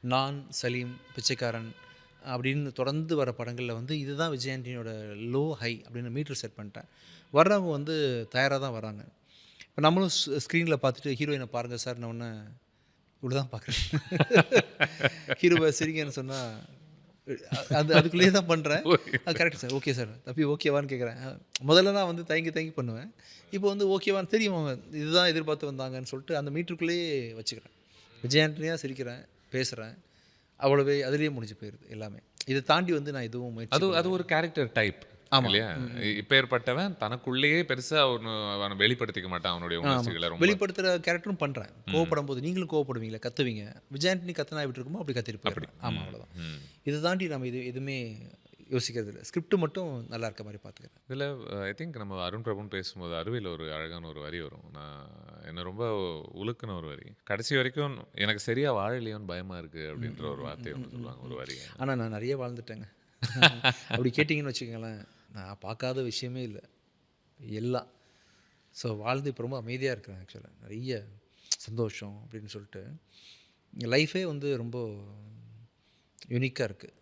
நான், சலீம், பிச்சைக்காரன் அப்படின்னு தொடர்ந்து வர படங்களில் வந்து இதுதான் விஜய் ஆண்டனியோட லோ, ஹை அப்படின்னு மீட்டர் செட் பண்ணிட்டேன். வர்றவங்க வந்து தயாரா தான் வராங்க. இப்போ நம்மளும் ஸ்க்ரீனில் பார்த்துட்டு ஹீரோயினை பாருங்கள் சார் நான் ஒன்று இவ்வளோ தான் பார்க்குறேன். ஹீரோவை சிரிங்கன்னு சொன்னால் அது அதுக்குள்ளேயே தான் பண்ணுறேன். அது கரெக்ட் சார், ஓகே சார், தம்பி ஓகேவான்னு கேட்குறேன். முதல்ல நான் வந்து தயங்கி தயங்கி பண்ணுவேன். இப்போ வந்து ஓகேவான்னு தெரியும் அவங்க இதுதான் எதிர்பார்த்து வந்தாங்கன்னு சொல்லிட்டு அந்த மீட்டருக்குள்ளேயே வச்சுக்கிறேன். விஜய் ஆண்டனியாக சிரிக்கிறேன், பேசுகிறேன், அவ்வளவே அதிலேயே முடிஞ்சு போயிடுது எல்லாமே. இதை தாண்டி வந்து நான் எதுவும் முயற்சி அது அது ஒரு கேரக்டர் டைப் ஆமாம். இல்லையா? இப்பேற்பட்டவன் தனக்குள்ளேயே பெருசா அவன வெளிப்படுத்திக்க மாட்டான் அவனுடைய உணர்ச்சிகளை ரொம்ப. வெளிப்படுத்துகிற கேரக்டரும் பண்ணுறேன். கோவப்படும் போது நீங்களும் கோவப்படுவீங்களா, கத்துவீங்க. விஜய் ஆண்டனி கத்தனா எப்படி இருக்குமோ அப்படி கத்திட்டு போயிடுறேன். ஆமாம், அவ்வளோதான். இதை தாண்டி நம்ம எதுவுமே யோசிக்கிறது இல்லை. ஸ்கிரிப்ட் மட்டும் நல்லா இருக்க மாதிரி பார்த்துக்கிறேன். இதில் ஐ திங்க் நம்ம அருண் பிரபுன்னு பேசும்போது அருவியில் ஒரு அழகான ஒரு வரி வரும். நான் என்ன ரொம்ப உலுக்குன ஒரு வரி. கடைசி வரைக்கும் எனக்கு சரியா வாழலையோன்னு பயமா இருக்கு அப்படின்ற ஒரு வார்த்தையை ஒன்று சொல்லுவாங்க, ஒரு வரி. ஆனால் நான் நிறைய வாழ்ந்துட்டேங்க. அப்படி கேட்டிங்கன்னு வச்சுக்கோங்களேன், நான் பார்க்காத விஷயமே இல்லை எல்லாம். ஸோ வாழ்ந்து இப்போ ரொம்ப அமைதியாக இருக்கிறேன். ஆக்சுவலாக நிறைய சந்தோஷம் அப்படின்னு சொல்லிட்டு லைஃபே வந்து ரொம்ப யூனிக்காக இருக்குது.